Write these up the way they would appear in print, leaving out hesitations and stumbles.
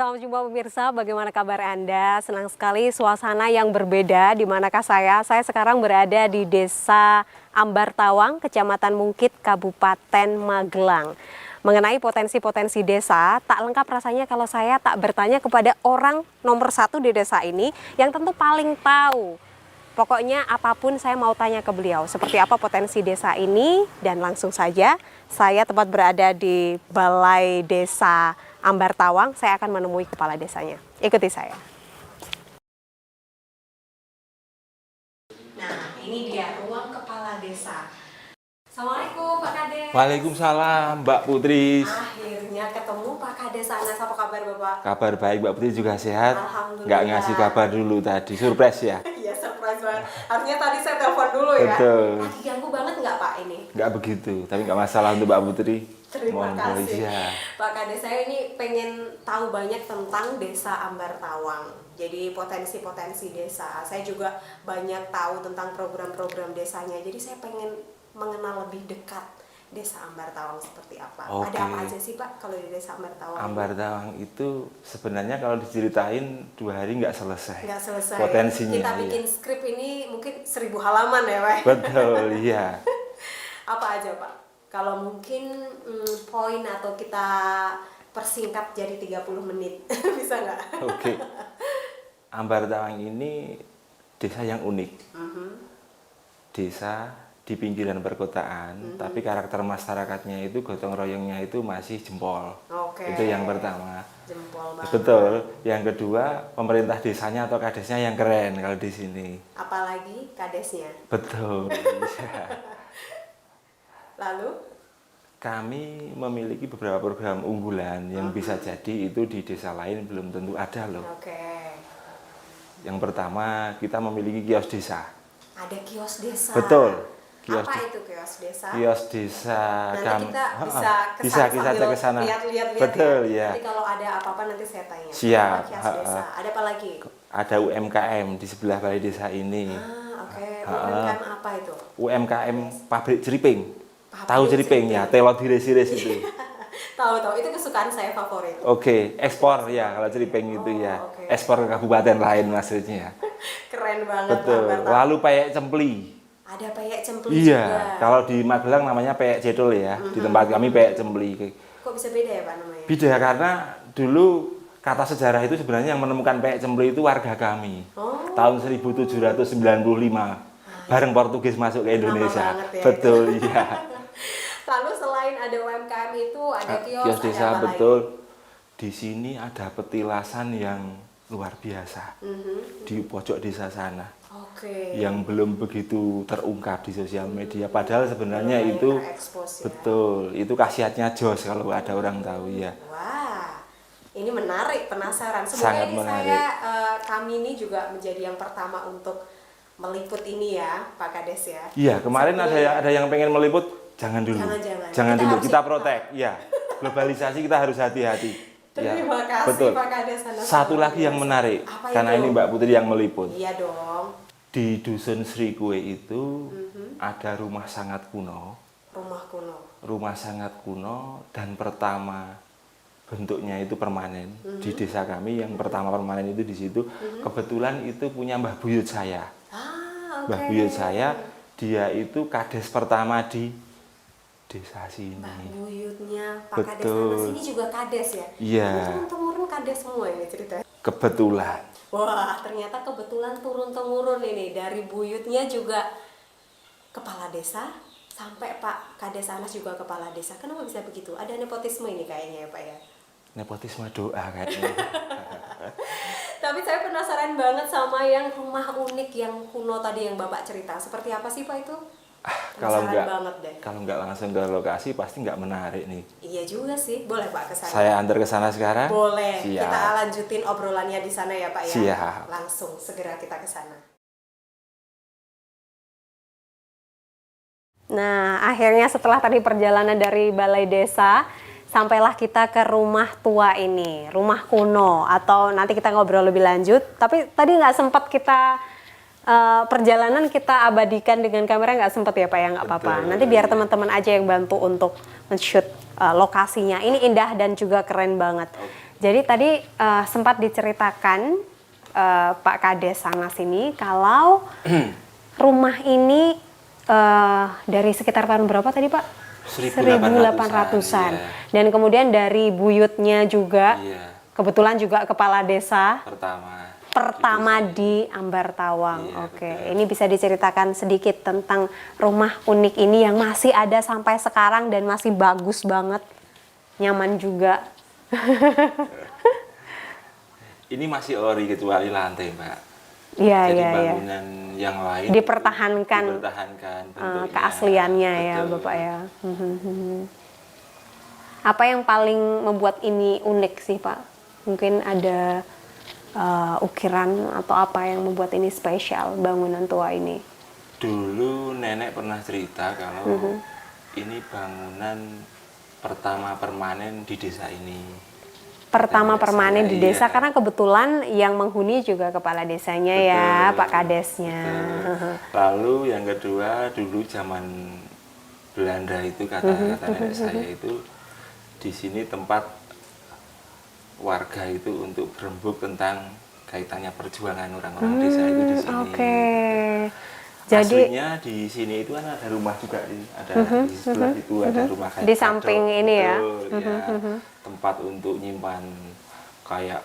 Selamat jumpa pemirsa, bagaimana kabar Anda? Senang sekali suasana yang berbeda. Di manakah saya? Saya sekarang berada di Desa Ambar Tawang, Kecamatan Mungkit, Kabupaten Magelang. Mengenai potensi-potensi desa, tak lengkap rasanya kalau saya tak bertanya kepada orang nomor satu di desa ini yang tentu paling tahu. Pokoknya apapun saya mau tanya ke beliau, seperti apa potensi desa ini, dan langsung saja saya tepat berada di Balai Desa Ambar Tawang. Saya akan menemui kepala desanya. Ikuti saya. Nah, ini dia ruang kepala desa. Assalamualaikum Pak Kades. Waalaikumsalam Mbak Putri. Akhirnya ketemu Pak Kades. Anas, apa kabar Bapak? Kabar baik, Mbak Putri juga sehat. Alhamdulillah. Nggak ngasih kabar dulu tadi, surprise ya? Iya, surprise banget. Harusnya tadi saya telepon dulu ya. Betul. Lagi ganggu banget nggak Pak ini? Nggak begitu, tapi nggak masalah untuk Mbak Putri. Terima kasih. Ya. Pak Kades, saya ini pengen tahu banyak tentang Desa Ambar Tawang. Jadi potensi-potensi desa. Saya juga banyak tahu tentang program-program desanya. Jadi saya pengen mengenal lebih dekat Desa Ambar Tawang seperti apa. Oke. Ada apa aja sih Pak kalau di Desa Ambar Tawang? Ambar Tawang itu sebenarnya kalau diceritain 2 hari nggak selesai. Nggak selesai. Potensinya. Kita bikin skrip ini mungkin 1000 halaman ya Pak? Betul, iya. Apa aja Pak? Kalau mungkin poin atau kita persingkat jadi 30 menit, bisa nggak? Oke. Ambar Tawang ini desa yang unik. Desa di pinggiran perkotaan, tapi karakter masyarakatnya itu gotong royongnya itu masih jempol. Oke. Itu yang pertama. Jempol banget. Betul. Yang kedua, pemerintah desanya atau kadesnya yang keren kalau di sini. Apalagi kadesnya. Betul. Iya. Lalu? Kami memiliki beberapa program unggulan yang bisa jadi itu di desa lain belum tentu ada loh. Oke. Yang pertama, kita memiliki kios desa. Ada kios desa. Betul. Apa itu kios desa? Kios desa. Nanti kita bisa ke sana. Lihat-lihat Betul, ya. Nanti kalau ada apa-apa nanti saya tanya. Siap. Kios desa. Ada apa lagi? Ada UMKM di sebelah balai desa ini. Oke. UMKM apa itu? UMKM pabrik ceriping. Tahu ceriping ya, telur diris-iris itu. Tahu, itu kesukaan saya favorit. Oke, ekspor ya kalau ceriping itu ya. Okay. Ekspor ke kabupaten lain maksudnya. Keren banget. Betul. Lalu peyek cempli. Ada peyek cempli iya, juga. kalau di Magelang namanya peyek cedol ya. Di tempat kami peyek cempli. Kok bisa beda ya Pak namanya? Beda karena dulu kata sejarah itu sebenarnya yang menemukan peyek cempli itu warga kami. Tahun 1795. Bareng Portugis masuk ke Indonesia. Ya. Betul, iya. Lalu selain ada UMKM itu ada kios desa, ada apa betul. lagi? Di sini ada petilasan yang luar biasa di pojok desa sana. Oke. Yang belum begitu terungkap di sosial media. Padahal sebenarnya itu ya. betul. Itu khasiatnya jos kalau ada orang tahu ya. Wah, ini menarik, penasaran. Semoga Sangat ini menarik. kami ini juga menjadi yang pertama untuk meliput ini ya, Pak Kades ya. Iya, kemarin ada yang pengen meliput, jangan dulu. Jangan dulu, kita protek. Ya, globalisasi kita harus hati-hati. Terima kasih betul. Pak Kades. Satu lagi yang menarik, karena ini Mbak Putri yang meliput. Iya dong. Di Dusun Sri Kue itu ada rumah sangat kuno. Rumah kuno. Rumah sangat kuno dan pertama bentuknya itu permanen. Di desa kami yang pertama permanen itu di situ. Kebetulan itu punya Mbah Buyut saya. Mbah Buyut saya, dia itu kades pertama di desa sini. Mbah Buyutnya Pak betul. Kades ini juga kades ya? Iya. Turun-temurun kades semua ini ceritanya. Kebetulan. Wah, ternyata kebetulan turun-temurun ini. Dari buyutnya juga kepala desa, sampai Pak Kades Anas juga kepala desa. Kenapa bisa begitu? Ada nepotisme ini kayaknya ya Pak ya? Nepotisme doa kayaknya. Tapi saya penasaran banget sama yang rumah unik yang kuno tadi yang Bapak cerita. Seperti apa sih Pak itu? Kalau nggak langsung ke lokasi pasti nggak menarik nih. Iya juga sih, boleh Pak ke sana. Saya antar ke sana sekarang. Boleh. Siap. Kita lanjutin obrolannya di sana ya Pak ya. Siap. Langsung segera kita ke sana. Nah, akhirnya setelah tadi perjalanan dari balai desa, sampailah kita ke rumah tua ini, rumah kuno, atau nanti kita ngobrol lebih lanjut. Tapi tadi nggak sempat kita perjalanan kita abadikan dengan kamera, nggak sempat ya Pak ya, nggak apa-apa. Nanti biar teman-teman aja yang bantu untuk men-shoot lokasinya. Ini indah dan juga keren banget. Jadi tadi sempat diceritakan Pak Kades Sanas ini kalau rumah ini dari sekitar tahun berapa tadi Pak? 1800-an. Iya. Dan kemudian dari buyutnya juga, Iya. kebetulan juga kepala desa pertama di Ambar Tawang. Iya, Oke, betul. ini bisa diceritakan sedikit tentang rumah unik ini yang masih ada sampai sekarang dan masih bagus banget, nyaman juga. Ini masih ori kecuali lantai, Mbak. Iya, Jadi iya, iya. bangunan yang lain Dipertahankan bentuknya. keasliannya ya, Betul. Bapak ya. Apa yang paling membuat ini unik sih, Pak? Mungkin ada ukiran atau apa yang membuat ini spesial bangunan tua ini? Dulu nenek pernah cerita kalau ini bangunan pertama permanen di desa ini. Pertama Nenek permanen saya, di desa iya. karena kebetulan yang menghuni juga kepala desanya ya, Betul, Pak Kadesnya. betul. Lalu yang kedua, dulu zaman Belanda itu kata nenek saya itu di sini tempat warga itu untuk berembuk tentang kaitannya perjuangan orang-orang desa itu di sini. Oke. Jadi Aslinya di sini itu kan ada rumah juga, ada di sebelah itu ada rumah kayak Di samping gadok, ini ya? betul, ya. Tempat untuk nyimpan kayak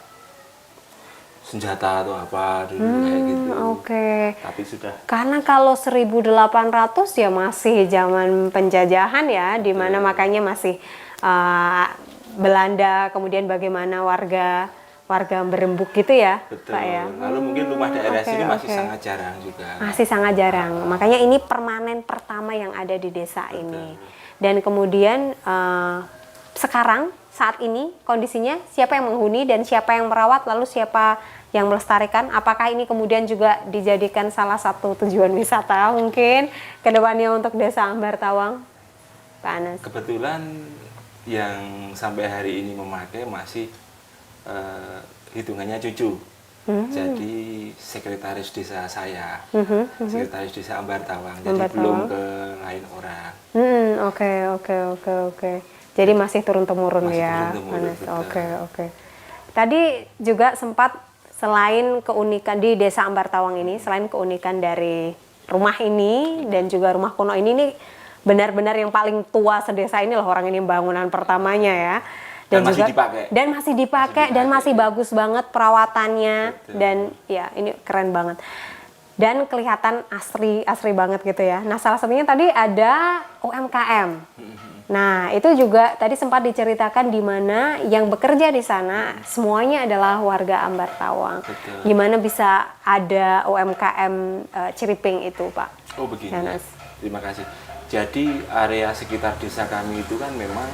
senjata atau apa dulu kayak gitu. Oke. Tapi sudah Karena kalau 1800 ya masih zaman penjajahan ya, di mana makanya masih Belanda, kemudian bagaimana warga berembuk gitu ya, betul. Pak ya. Lalu mungkin rumah daerah oke, sini masih oke. sangat jarang juga. Masih sangat jarang. Makanya ini permanen pertama yang ada di desa ini. Dan kemudian sekarang saat ini kondisinya siapa yang menghuni dan siapa yang merawat, lalu siapa yang melestarikan? Apakah ini kemudian juga dijadikan salah satu tujuan wisata mungkin ke depannya untuk Desa Ambar Tawang, Pak Anas? Kebetulan yang sampai hari ini memakai masih hitungannya cucu. Jadi sekretaris desa saya, sekretaris desa Ambar Tawang. Jadi Ambar belum Tawang. ke lain orang. Oke. Jadi masih turun-temurun Masih ya, turun-temurun, Anas. betul. Oke. Tadi juga sempat selain keunikan di Desa Ambar Tawang ini, selain keunikan dari rumah ini dan juga rumah kuno ini nih benar-benar yang paling tua sedesa ini loh, orang ini bangunan pertamanya ya. Dan masih dipakai. Dan masih dipakai dan masih bagus banget perawatannya. Betul. Dan ya ini keren banget. Dan kelihatan asri banget gitu ya. Nah, salah satunya tadi ada UMKM. Nah, itu juga tadi sempat diceritakan di mana yang bekerja di sana semuanya adalah warga Ambar Tawang. Betul. Gimana bisa ada UMKM Ciriping itu, Pak? Oh begini. Anas. Terima kasih. Jadi area sekitar desa kami itu kan memang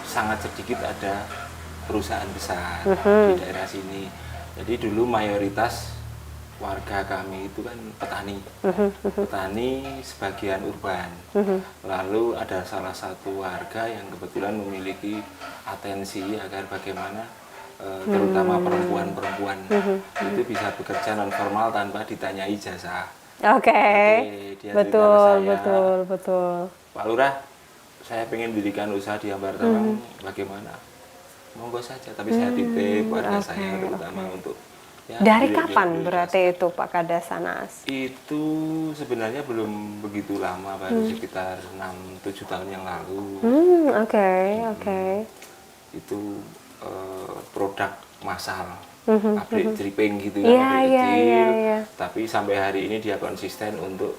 sangat sedikit ada perusahaan besar di daerah sini. Jadi dulu mayoritas warga kami itu kan petani, petani sebagian urban. Lalu ada salah satu warga yang kebetulan memiliki atensi agar bagaimana terutama perempuan-perempuan itu bisa bekerja non formal tanpa ditanyai jasa. Oke. Dia cerita ke saya, Betul. Pak Lurah, saya pengen dirikan usaha di Ambar Tawang, bagaimana? Monggo saja, tapi saya titip warga saya terutama untuk ya, Dari beliau- kapan beliau- berarti itu Pak Kades Sanas? Itu sebenarnya belum begitu lama, baru sekitar 6-7 tahun yang lalu. Oke. Itu produk massal, pabrik Ciriping gitu ya, Iya, pabrik iya, kecil. iya. Tapi sampai hari ini dia konsisten untuk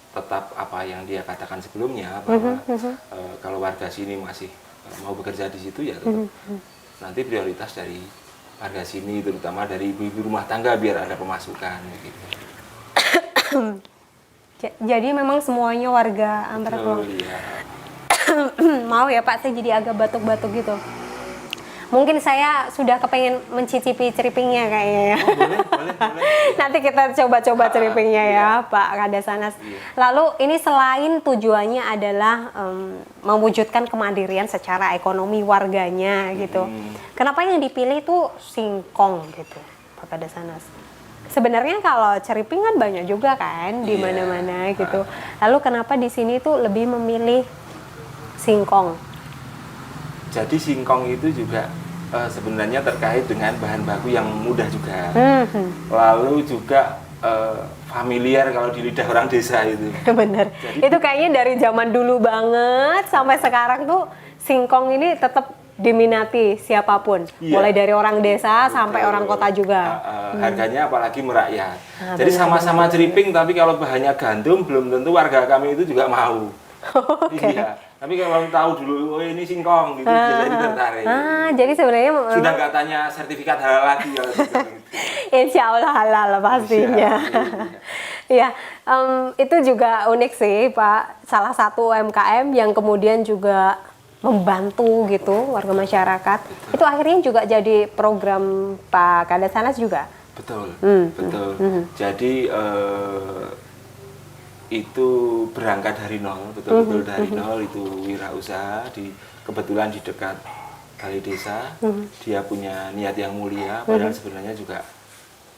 tetap apa yang dia katakan sebelumnya, bahwa kalau warga sini masih mau bekerja di situ ya tetap nanti prioritas dari warga sini, terutama dari ibu-ibu rumah tangga biar ada pemasukan gitu. Jadi memang semuanya warga Ambar Tawang. Iya. Mau ya Pak, saya jadi agak batuk-batuk gitu. Mungkin saya sudah kepengen mencicipi ceripingnya kayaknya ya. Boleh. Nanti kita coba-coba ceripingnya ya Pak Kades Sanas. Lalu ini selain tujuannya adalah mewujudkan kemandirian secara ekonomi warganya gitu. Kenapa yang dipilih tuh singkong gitu Pak Kades Sanas? Sebenarnya kalau ceriping kan banyak juga kan di Iya. mana-mana gitu. Lalu kenapa di sini tuh lebih memilih singkong? Jadi singkong itu juga sebenarnya terkait dengan bahan baku yang mudah juga. Lalu juga familiar kalau di lidah orang desa itu. Bener. Itu kayaknya dari zaman dulu banget sampai sekarang tuh singkong ini tetap diminati siapapun. Iya. Mulai dari orang desa sampai orang kota juga. Harganya apalagi merakyat. Nah, Jadi benar, sama-sama ceriping, tapi kalau bahannya gandum belum tentu warga kami itu juga mau. Iya. Tapi kalau tahu dulu, oh ini singkong gitu, jadi tertarik. Jadi sebenarnya Sudah nggak tanya sertifikat halal lagi kalau gitu. Insya Allah halal pastinya. Ya, itu juga unik sih Pak. Salah satu UMKM yang kemudian juga membantu gitu warga masyarakat. Itu akhirnya juga jadi program Pak Kades Sanas juga. Betul, betul. Jadi itu berangkat dari nol, betul-betul dari nol. Itu wirausaha kebetulan di dekat balai desa. Dia punya niat yang mulia, padahal sebenarnya juga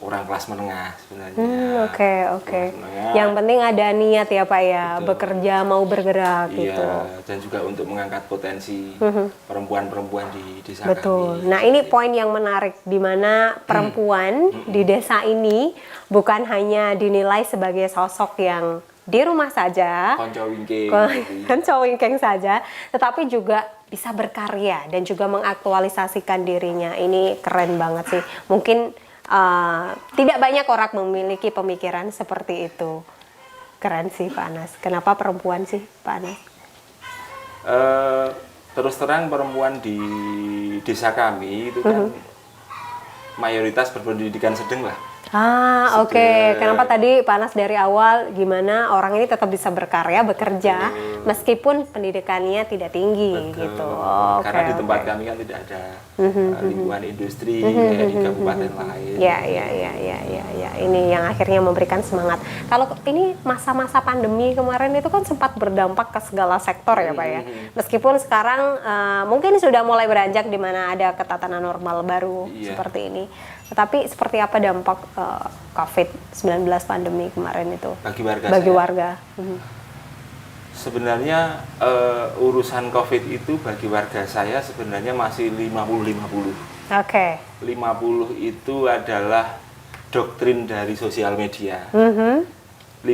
orang kelas menengah sebenarnya. Oke. Kelas menengah. Yang penting ada niat ya Pak ya, Betul. bekerja mau bergerak Iya, gitu. dan juga untuk mengangkat potensi perempuan-perempuan di desa Betul. kami. Nah ini poin yang menarik, di mana perempuan di desa ini bukan hanya dinilai sebagai sosok yang di rumah saja, Konco wingking. cowingkeng saja, tetapi juga bisa berkarya dan juga mengaktualisasikan dirinya. Ini keren banget sih. Mungkin tidak banyak orang memiliki pemikiran seperti itu. Keren sih Pak Anas. Kenapa perempuan sih Pak Anas? Terus terang perempuan di desa kami itu kan mayoritas berpendidikan sedang lah. Oke. Kenapa tadi Pak Anas dari awal gimana orang ini tetap bisa berkarya, bekerja meskipun pendidikannya tidak tinggi gitu. Karena di tempat kami kan tidak ada lingkungan industri kayak di kabupaten lain. Ya. Ini yang akhirnya memberikan semangat. Kalau ini masa-masa pandemi kemarin itu kan sempat berdampak ke segala sektor ya Pak ya. Meskipun sekarang mungkin sudah mulai beranjak di mana ada ketatanan normal baru seperti ini. Tetapi seperti apa dampak COVID-19 pandemi kemarin itu bagi warga? Sebenarnya urusan COVID itu bagi warga saya sebenarnya masih 50-50. Oke. 50 itu adalah doktrin dari sosial media. 50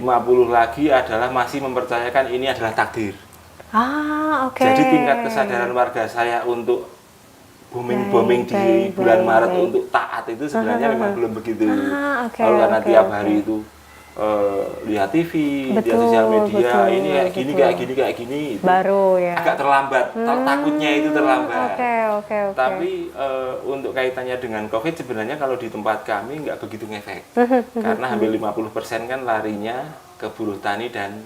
lagi adalah masih mempercayakan ini adalah takdir. Oke. Jadi tingkat kesadaran warga saya untuk booming di bulan Maret untuk taat itu sebenarnya memang belum begitu. Kalau karena tiap hari itu lihat TV, lihat sosial media, ini kayak gini, itu baru ya. agak terlambat. Takutnya itu terlambat. Oke. Tapi untuk kaitannya dengan COVID sebenarnya kalau di tempat kami nggak begitu ngefek. Karena hampir 50% kan larinya ke buruh tani dan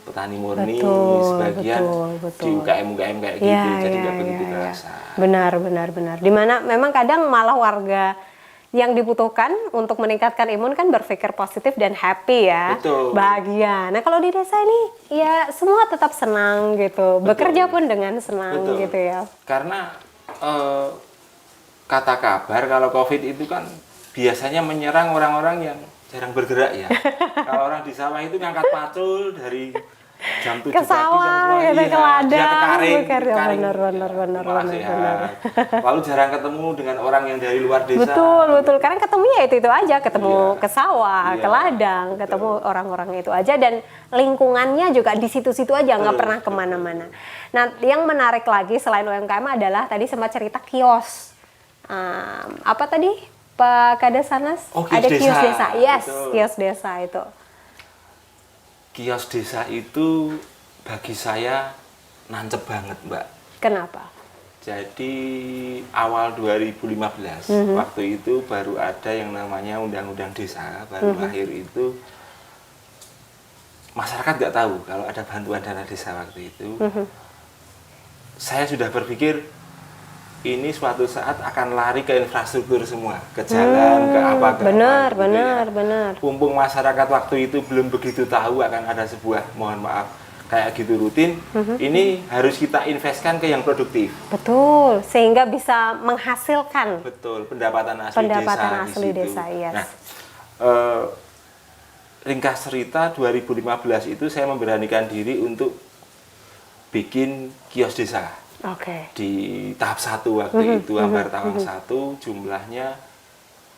petani murni, sebagian di UKM kayak gitu, jadi nggak begitu terasa. Benar. Dimana memang kadang malah warga yang dibutuhkan untuk meningkatkan imun kan berpikir positif dan happy ya, Betul. bahagia. Nah kalau di desa ini ya semua tetap senang gitu, bekerja pun dengan senang gitu ya. Karena kata kabar kalau COVID itu kan biasanya menyerang orang-orang yang jarang bergerak ya. Kalau orang di sawah itu ngangkat pacul dari jam 7 ke sawah gitu, ke ladang, benar. Lalu jarang ketemu dengan orang yang dari luar desa. Betul. Karena ketemunya itu aja, ketemu ke sawah, ke ladang, ketemu orang-orang itu aja, dan lingkungannya juga di situ-situ aja, nggak pernah kemana-mana. Nah, yang menarik lagi selain UMKM adalah tadi sempat cerita kios. Apa tadi Pak Kades Sanas? Ada kios desa. Yes, betul. Kios desa itu. Kios desa itu bagi saya nancep banget, Mbak. Kenapa? Jadi awal 2015 waktu itu baru ada yang namanya Undang-Undang Desa, baru lahir itu. Masyarakat nggak tahu kalau ada bantuan dana desa waktu itu. Saya sudah berpikir ini suatu saat akan lari ke infrastruktur semua, ke jalan, ke apa, ke benar. Mumpung masyarakat waktu itu belum begitu tahu akan ada sebuah, mohon maaf, kayak gitu rutin, ini harus kita investkan ke yang produktif. Betul, sehingga bisa menghasilkan. Betul, pendapatan asli desa. Yes. Nah, ringkas cerita 2015 itu saya memberanikan diri untuk bikin kios desa. Oke. Di tahap 1 waktu itu Ambar Tawang 1 jumlahnya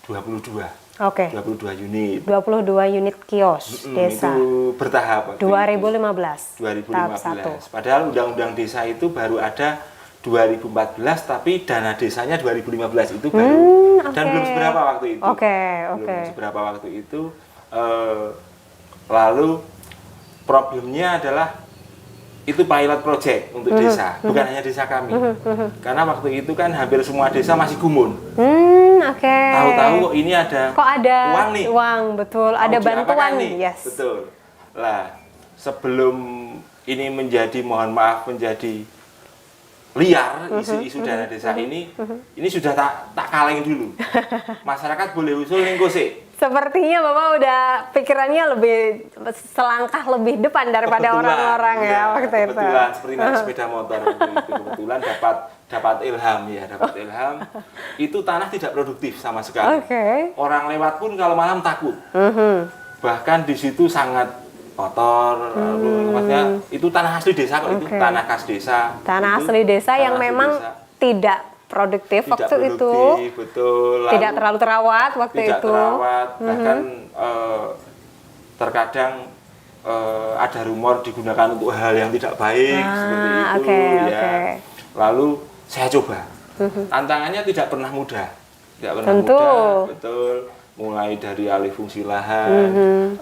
22. Oke. 22 unit. 22 unit kios desa. Itu bertahap waktu 2015. itu. Tahap 1. 2015. Padahal undang-undang desa itu baru ada 2014, tapi dana desanya 2015 itu baru dan belum seberapa waktu itu. Belum seberapa waktu itu. Lalu problemnya adalah itu pilot project untuk desa, bukan hanya desa kami. Karena waktu itu kan hampir semua desa masih gumun. Tahu-tahu kok ini ada uang nih. Uang, betul. Ada bantuan nih. Yes. Betul. Lah, sebelum ini menjadi, mohon maaf, menjadi liar isu-isu dana desa ini sudah tak kaleng dulu. Masyarakat boleh usul ning kose. Sepertinya Bapak udah pikirannya lebih selangkah lebih depan daripada orang-orang ya waktu itu. Kebetulan seperti naik sepeda motor waktu itu, kebetulan dapat ilham. Itu tanah tidak produktif sama sekali. Orang lewat pun kalau malam takut. Bahkan di situ sangat kotor, maksudnya itu tanah asli desa kok, itu tanah khas desa. Tanah asli desa yang memang tidak produktif waktu itu. Betul. Lalu tidak terlalu terawat waktu itu. Tidak terawat, bahkan terkadang ada rumor digunakan untuk hal yang tidak baik seperti itu. Lalu saya coba. Tantangannya tidak pernah mudah. Tidak pernah mudah, betul. Mulai dari alih fungsi lahan,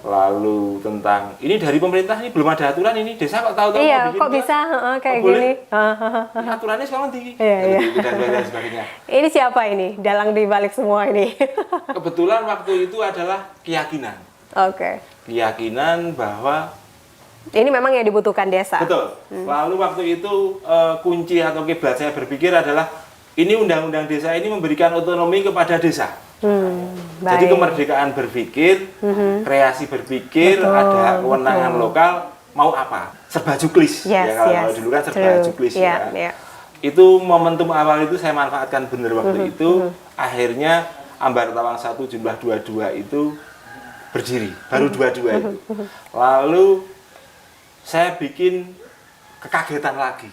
lalu tentang ini dari pemerintah ini belum ada aturan ini desa kok tahu-tahu iya, kok bisa kayak gini. Ini aturannya sekarang tinggi. Dan sebagainya. Ini siapa ini dalang di balik semua ini? Kebetulan waktu itu adalah keyakinan. Keyakinan bahwa ini memang yang dibutuhkan desa. Betul. Lalu waktu itu kunci atau kiblat saya berpikir adalah ini undang-undang desa ini memberikan otonomi kepada desa. Jadi kemerdekaan berpikir, kreasi berpikir, ada kewenangan lokal, mau apa? Serba juklis. Kalau dulu kan serba juklis. Itu momentum awal itu saya manfaatkan benar waktu itu. Akhirnya Ambar Tawang 1 jumlah 22 itu berdiri, baru 22 itu. Lalu saya bikin kekagetan lagi.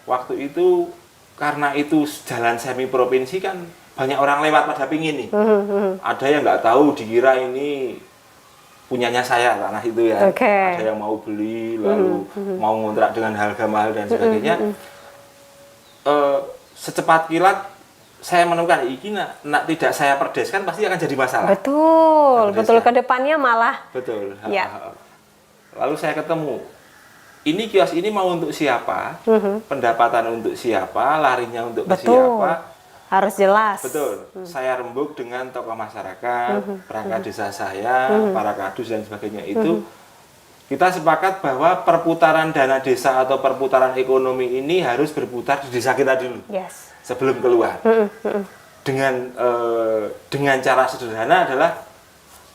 Waktu itu karena itu jalan semi provinsi kan banyak orang lewat pada pingin nih. Ada yang nggak tahu, dikira ini punyanya saya tanah itu ya. Ada yang mau beli, lalu mau ngontrak dengan harga mahal dan sebagainya. Secepat kilat saya menemukan ini nak tidak saya perdeskan pasti akan jadi masalah. Betul ke depannya malah. Betul. Lalu saya ketemu. Ini kios ini mau untuk siapa? Pendapatan untuk siapa? Larinya untuk siapa? Harus jelas. Betul. Saya rembuk dengan tokoh masyarakat, perangkat desa saya, para kadus dan sebagainya itu. Kita sepakat bahwa perputaran dana desa atau perputaran ekonomi ini harus berputar di desa kita dulu. Sebelum keluar. Dengan cara sederhana adalah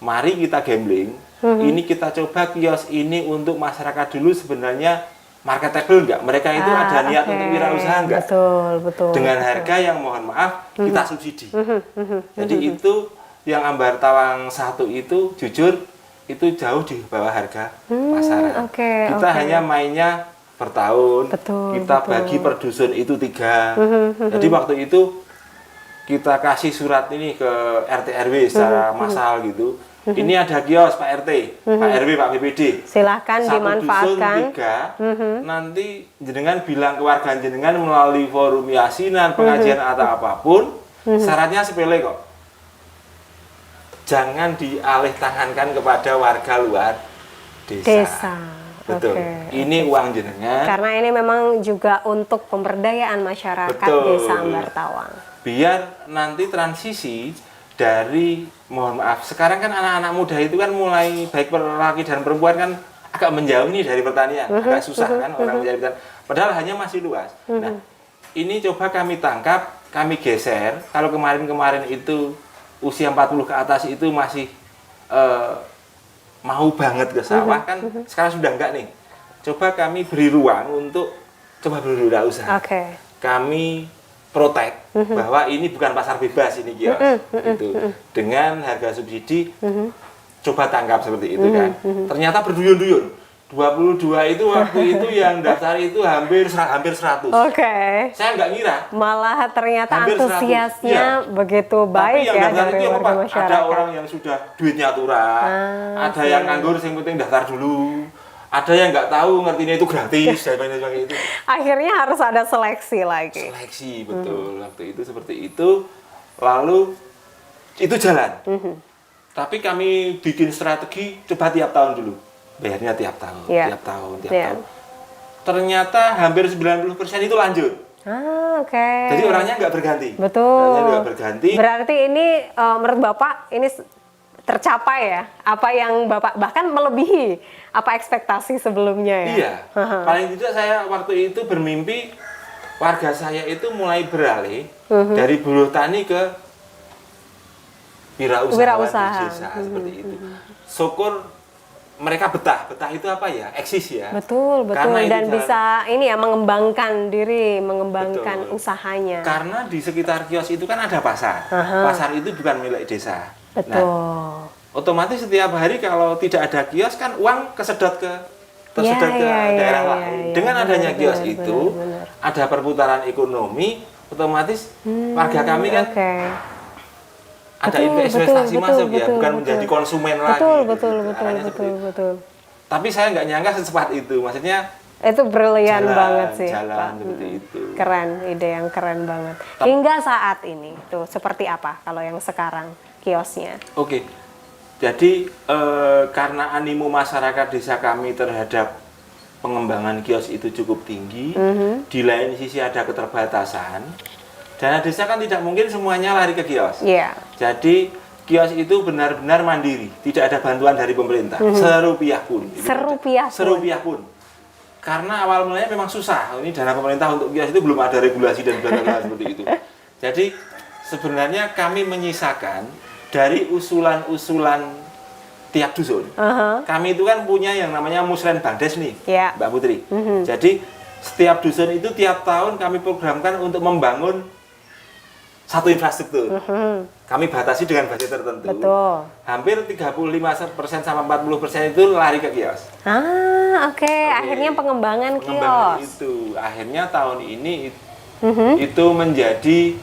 mari kita gambling. Ini kita coba kios ini untuk masyarakat dulu sebenarnya marketable enggak? Mereka itu ada niat untuk wirausaha enggak? Betul. Dengan harga yang mohon maaf kita subsidi. Jadi itu yang Ambar Tawang 1 itu jujur itu jauh di bawah harga pasaran. Kita hanya mainnya per tahun. Kita bagi per dusun itu 3. Jadi waktu itu kita kasih surat ini ke RT RW secara massal gitu. Ini ada kios Pak RT, Pak RW, Pak BPD. Silahkan dimanfaatkan. 3, nanti jenengan bilang ke warga jenengan melalui forum yasinan, pengajian atau apapun, syaratnya sepele kok. Jangan dialih tangankan kepada warga luar desa. Betul. Ini uang jenengan. Karena ini memang juga untuk pemberdayaan masyarakat Desa Ambar Tawang. Biar nanti transisi dari, mohon maaf, sekarang kan anak-anak muda itu kan mulai baik laki dan perempuan kan agak menjauh nih dari pertanian, agak susah kan orang menjadi pertanian. Padahal hanya masih luas. Nah, ini coba kami tangkap, kami geser. Kalau kemarin-kemarin itu usia 40 ke atas itu masih mau banget ke sawah kan, sekarang sudah enggak nih. Coba kami beri ruang untuk coba berwirausaha. Kami protek bahwa ini bukan pasar bebas ini kios itu dengan harga subsidi coba tangkap seperti itu kan ternyata berduyun-duyun 22 itu waktu itu yang daftar itu hampir 100. Oke. Saya nggak ngira. Malah ternyata Hampir 100. antusiasnya Iya. begitu Tapi baik yang ya daftar dari itu apa, warga Pak? masyarakat. Ada orang yang sudah duitnya turun, ada yang nganggur, yang penting daftar dulu. Ada yang nggak tahu, ngertinya itu gratis, dan sebagainya itu. Akhirnya harus ada seleksi lagi. Seleksi, betul. Waktu itu seperti itu. Lalu itu jalan. Tapi kami bikin strategi, coba tiap tahun dulu. Bayarnya tiap tahun, Iya. tiap tahun. Iya. Ternyata hampir 90% itu lanjut. Oke. Jadi orangnya nggak berganti. Betul. Orangnya nggak berganti. Berarti ini menurut Bapak ini tercapai ya? Apa yang Bapak bahkan melebihi apa ekspektasi sebelumnya ya? Iya. Paling tidak saya waktu itu bermimpi warga saya itu mulai beralih dari buruh tani ke wirausaha di desa seperti itu. Syukur mereka betah itu apa ya? Eksis ya. Betul, betul. Karena itu Dan jalan- bisa ini ya mengembangkan diri, mengembangkan Betul. usahanya. Karena di sekitar kios itu kan ada pasar. Pasar itu bukan milik desa. Betul. Nah, otomatis setiap hari kalau tidak ada kios kan uang tersedot ke daerah lain. Dengan adanya kios itu ada perputaran ekonomi, otomatis warga kami kan Oke. ada Betul, investasi betul, masuk ya, betul, bukan betul. menjadi konsumen lagi. Betul, gitu. betul, Arahnya seperti itu. betul. Tapi saya nggak nyangka secepat itu. Maksudnya Itu brilian jalan, banget sih, jalan Pak. seperti itu. Keren, ide yang keren banget. Hingga saat ini, tuh seperti apa kalau yang sekarang kiosnya? Oke, jadi karena animo masyarakat desa kami terhadap pengembangan kios itu cukup tinggi, di lain sisi ada keterbatasan, dana desa kan tidak mungkin semuanya lari ke kios. Iya. Jadi kios itu benar-benar mandiri, tidak ada bantuan dari pemerintah, serupiah pun. Serupiah pun. Serupiah pun. Karena awal mulanya memang susah, ini dana pemerintah untuk kios itu belum ada regulasi dan bla-bla seperti itu. Jadi sebenarnya kami menyisakan dari usulan-usulan tiap dusun. Kami itu kan punya yang namanya Musren Bandes nih, Iya. Mbak Putri. Jadi setiap dusun itu tiap tahun kami programkan untuk membangun satu infrastruktur. Kami batasi dengan budget tertentu. Betul. Hampir 35% sama 40% itu lari ke kios. Oke. Akhirnya pengembangan Pengembangan kios. itu. Akhirnya tahun ini itu menjadi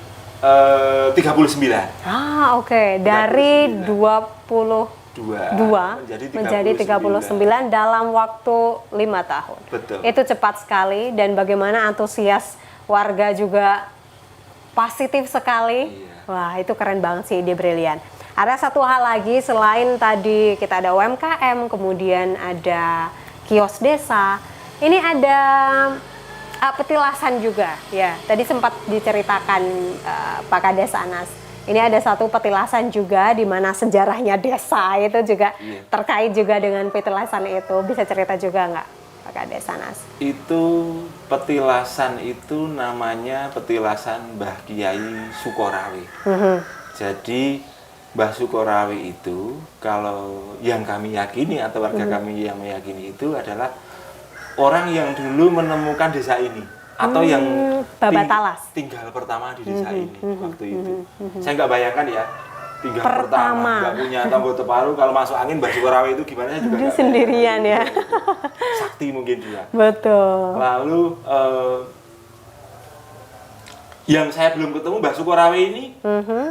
39. Oke. Dari 22 menjadi 39 dalam waktu 5 tahun. Betul. Itu cepat sekali dan bagaimana antusias warga juga positif sekali. Iya. Wah, itu keren banget sih, ide brilian. Ada satu hal lagi selain tadi kita ada UMKM, kemudian ada kios desa. Ini ada petilasan juga ya. Tadi sempat diceritakan Pak Kades Anas. Ini ada satu petilasan juga di mana sejarahnya desa itu juga terkait juga dengan petilasan itu. Bisa cerita juga nggak Pak Kades Anas? Itu petilasan itu namanya petilasan Mbah Kiai Sukorawi. Jadi Mbah Sukorawi itu kalau yang kami yakini atau warga kami yang meyakini itu adalah orang yang dulu menemukan desa ini atau yang Babatalas. tinggal pertama di desa ini waktu itu. Saya nggak bayangkan ya tinggal Pertama. pertama nggak punya tombol teparu, kalau masuk angin Mbah Sukorawi itu gimana juga Dia nggak sendirian ya. bayangkan. Sakti mungkin dia. Betul. Lalu yang saya belum ketemu Mbah Sukorawi ini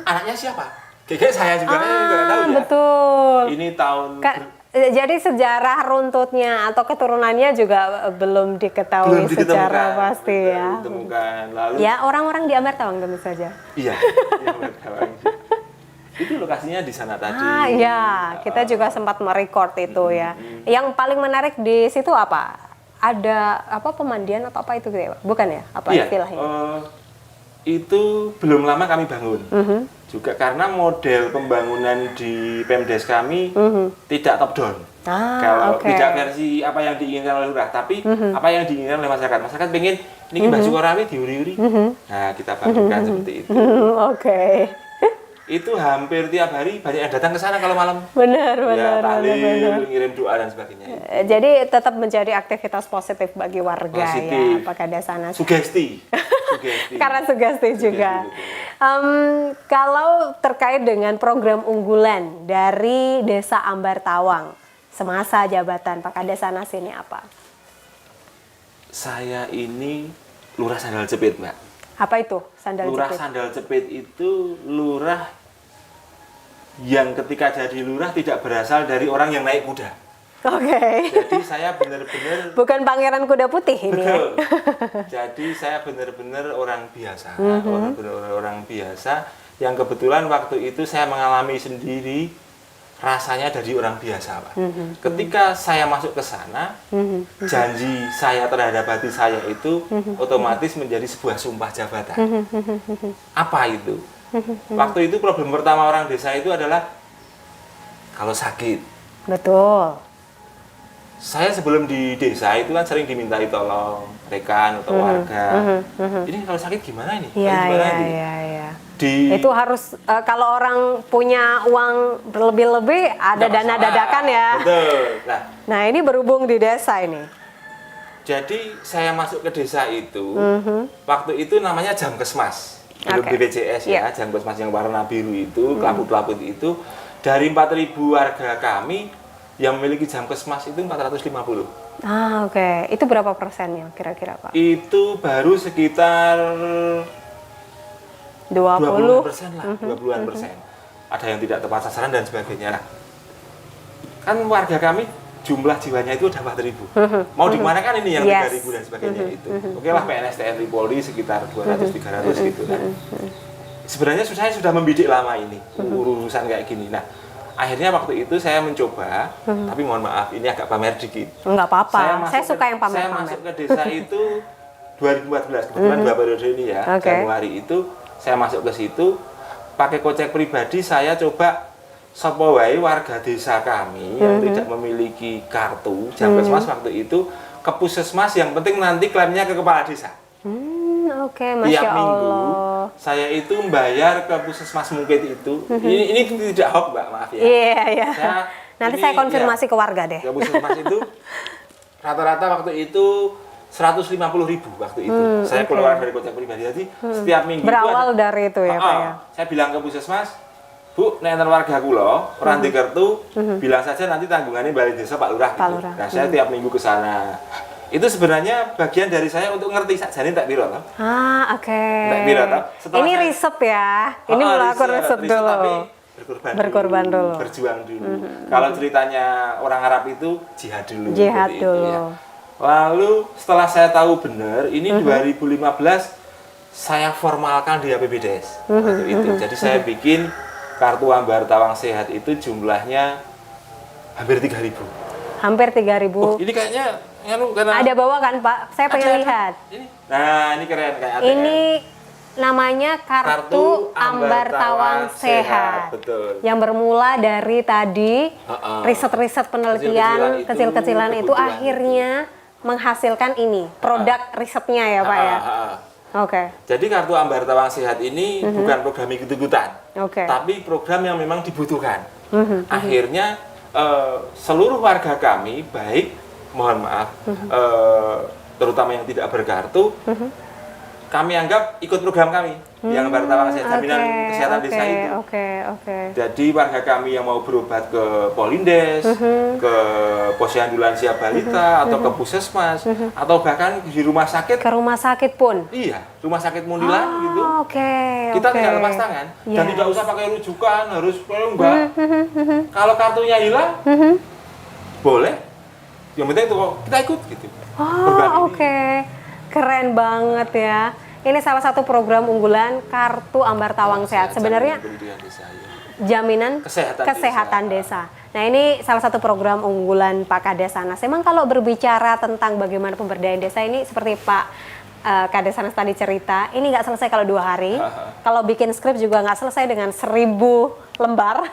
anaknya siapa? Kayak saya juga nggak tahu ya. Betul. Ini tahun Jadi sejarah runtutnya atau keturunannya juga belum diketahui secara pasti belum ya. ditemukan. Lalu Ya, orang-orang di Ambar Tawang tentu saja. iya, itu lokasinya di sana tadi. Iya, kita juga sempat merecord itu ya. Yang paling menarik di situ apa? Ada apa pemandian atau apa itu gitu ya? Bukan ya? Apa Iya, istilahnya? itu belum lama kami bangun. Juga karena model pembangunan di Pemdes kami tidak top down. Kalau tidak versi apa yang diinginkan oleh lurah, tapi apa yang diinginkan oleh masyarakat. Masyarakat pengen ini Mbah Sukorawi diuri-uri. Nah, kita bangunkan seperti itu. Oke. Itu hampir tiap hari banyak yang datang ke sana kalau malam. Benar, Ya, benar. tahlil, ngirim doa dan sebagainya. Jadi tetap menjadi aktivitas positif bagi warga Positif. ya, Pak Kades Anas. Sugesti. Sugesti. Karena sugesti juga. Kalau terkait dengan program unggulan dari Desa Ambar Tawang, semasa jabatan Pak Kades Anas ini apa? Saya ini lurah sandal jepit, Mbak. Apa itu sandal Lurah jepit? sandal jepit itu lurah yang ketika jadi lurah tidak berasal dari orang yang naik kuda. Oke. Jadi saya benar-benar Bukan pangeran kuda putih ini ya? betul. Jadi saya benar-benar orang biasa, orang biasa yang kebetulan waktu itu saya mengalami sendiri rasanya dari orang biasa, Pak. Ketika saya masuk ke sana, janji saya terhadap hati saya itu otomatis menjadi sebuah sumpah jabatan. Apa itu? Waktu itu problem pertama orang desa itu adalah kalau sakit. Betul. Saya sebelum di desa itu kan sering dimintai tolong rekan atau warga. Ini kalau sakit gimana ini? Iya, Gimana iya, ini? iya. Di Itu harus kalau orang punya uang berlebih-lebih ada nggak dana masalah. dadakan ya. Betul. Nah ini berhubung di desa ini. Jadi saya masuk ke desa itu, waktu itu namanya Jamkesmas. Belum Oke. BPJS ya, Iya. Jamkesmas yang warna biru itu, kelaput-kelaput itu. Dari 4.000 warga kami yang memiliki Jamkesmas itu 450. Ah oke. Itu berapa persennya kira-kira Pak? Itu baru sekitar 20% 20. lah, 20-an persen. Ada yang tidak tepat sasaran dan sebagainya. Nah, kan warga kami jumlah jiwanya itu udah 4.000. Mau di mana kan ini yang Yes. 3.000 dan sebagainya itu. Oke lah PNS TNI Polri sekitar 200-300 gitu kan. Sebenarnya saya sudah membidik lama ini urusan kayak gini. Nah, akhirnya waktu itu saya mencoba, tapi mohon maaf ini agak pamer dikit. Enggak apa-apa. Saya masuk suka yang Saya pamer-pamer. masuk ke desa itu 2014, kebetulan 2 periode ini ya. Oke. Januari itu saya masuk ke situ, pakai kocek pribadi saya coba sapa wae warga desa kami yang tidak memiliki kartu Jamkesmas waktu itu ke puskesmas, yang penting nanti klaimnya ke kepala desa. Oke, Masya Tiap minggu Allah. saya itu membayar ke puskesmas Mungkit itu. Ini tidak hoax, Mbak, maaf ya. Iya, iya. Saya- Nanti ini, saya konfirmasi ya, ke warga deh. ke puskesmas itu rata-rata waktu itu 150.000 waktu itu. Saya keluar dari kocek pribadi. Jadi setiap minggu Berawal itu dari itu ya, Pak ya. Saya bilang ke puskesmas, Bu, nek enten warga kula ora ndek kartu, bilang saja nanti tanggungannya Balai Desa Pak Lurah Pak gitu. Lurah. Nah, saya tiap minggu ke sana. Itu sebenarnya bagian dari saya untuk ngerti sakjane tak piro toh. Ah, oke. Tak piro toh. Setelah Ini saya- riset ya. Ini melakukan riset Tapi dulu. Berkorban dulu. Berjuang dulu. Kalau ceritanya orang Arab itu jihad dulu. Jihad seperti itu, dulu. ya. Lalu setelah saya tahu benar, ini 2015 saya formalkan di APBDes waktu itu. Jadi saya bikin kartu Ambar Tawang Sehat itu jumlahnya hampir 3.000. Hampir 3.000. Oh, ini kayaknya karena Ada bawa kan, Pak? Saya pengen ada. lihat. Ini. Nah, ini keren kayak ATM. Ini namanya kartu Ambar Tawang Sehat. Betul. Yang bermula dari tadi riset-riset penelitian kecil-kecilan itu kebetulan akhirnya menghasilkan ini produk risetnya ya Pak ya. Oke. Jadi kartu Ambar Tawang Sehat ini bukan program ikut-ikutan, Oke. tapi program yang memang dibutuhkan. Akhirnya seluruh warga kami, baik, mohon maaf, terutama yang tidak berkartu, kami anggap ikut program kami yang Ambar Tawang Sehat, jaminan kesehatan desa itu. Oke. Jadi warga kami yang mau berobat ke Polindes, ke Posyandu Lansia Balita, atau ke Puskesmas, atau bahkan di rumah sakit. Ke rumah sakit pun. Iya, rumah sakit Mundilan gitu. Oke. Kita oke. tidak lepas tangan dan Yes. tidak usah pakai rujukan, harus enggak. Kalau kartunya hilang, boleh. Yang penting itu kita ikut gitu. Program ini. Oke. Keren banget ya. Ini salah satu program unggulan Kartu Ambar Tawang Sehat. Sebenarnya Pendidikan desa, ya. jaminan Kesehatan desa. Nah ini salah satu program unggulan Pak Kades Anas. Memang kalau berbicara tentang bagaimana pemberdayaan desa ini seperti Pak Kades Anas tadi cerita, ini nggak selesai kalau 2 hari. Kalau bikin skrip juga nggak selesai dengan 1.000 lembar.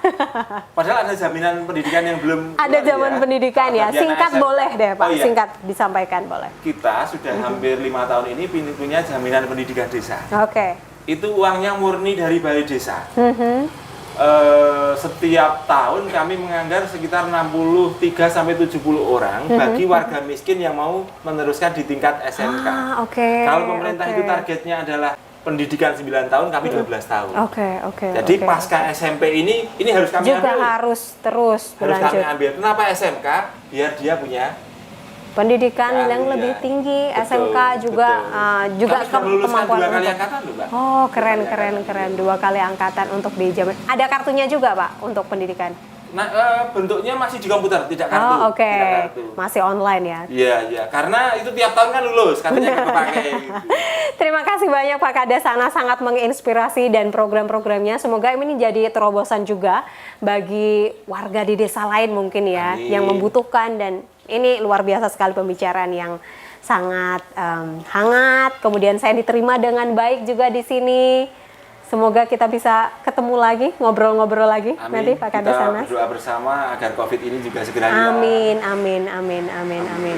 Padahal ada jaminan pendidikan yang belum Ada keluar, zaman pendidikan ya. Bagian Singkat ASN. boleh deh Pak. Oh, iya. Singkat disampaikan boleh. Kita sudah hampir 5 tahun ini punya jaminan pendidikan desa. Oke. Itu uangnya murni dari Balai Desa. Setiap tahun kami menganggar sekitar 63-70 orang bagi warga miskin yang mau meneruskan di tingkat SMK. Oke. Kalau pemerintah oke. itu targetnya adalah pendidikan 9 tahun, kami 12 tahun. Oke. Jadi pasca SMP ini harus kami juga ambil. harus terus Harus kami berlanjut. ambil. Kenapa SMK? Biar dia punya Pendidikan yang keahlian. lebih tinggi, Betul, SMK juga betul. juga Kami sudah meluluskan kemampuan 2 kali untuk. angkatan loh, Mbak. Oh, 2 kali keren. 2 kali angkatan untuk di zaman. Ada kartunya juga, Pak, untuk pendidikan. Nah, bentuknya masih di komputer, tidak kartu. Oh, oke. Tidak kartu. Masih online ya. Iya. Karena itu tiap tahun kan lulus, katanya nggak kepakai. Gitu. Terima kasih banyak Pak Kadesana, sangat menginspirasi dan program-programnya. Semoga ini jadi terobosan juga bagi warga di desa lain mungkin ya. Amin. Yang membutuhkan, dan ini luar biasa sekali pembicaraan yang sangat hangat. Kemudian saya diterima dengan baik juga di sini. Semoga kita bisa ketemu lagi, ngobrol-ngobrol lagi. Amin. Nanti Pak Kadesana. Kita berdoa bersama agar COVID ini juga segera hilang. Amin.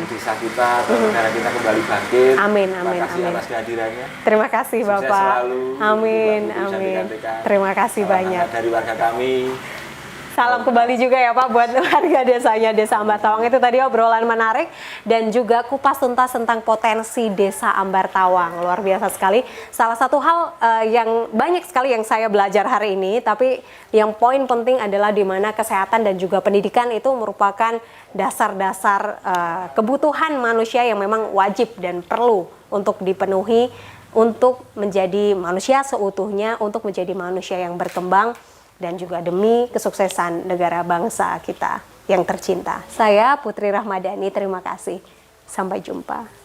Desa kita, negara kita kembali bangkit. Amin. Terima kasih atas kehadirannya. Terima kasih Sukses Bapak. selalu. Amin. Bisa digantikan. Terima kasih Salam banyak. hangat dari warga kami. Salam kembali juga ya Pak buat warga desanya, Desa Ambar Tawang. Itu tadi obrolan menarik dan juga kupas tuntas tentang potensi Desa Ambar Tawang. Luar biasa sekali. Salah satu hal yang banyak sekali yang saya belajar hari ini, tapi yang poin penting adalah di mana kesehatan dan juga pendidikan itu merupakan dasar-dasar kebutuhan manusia yang memang wajib dan perlu untuk dipenuhi untuk menjadi manusia seutuhnya, untuk menjadi manusia yang berkembang, dan juga demi kesuksesan negara bangsa kita yang tercinta. Saya Putri Rahmadani, terima kasih. Sampai jumpa.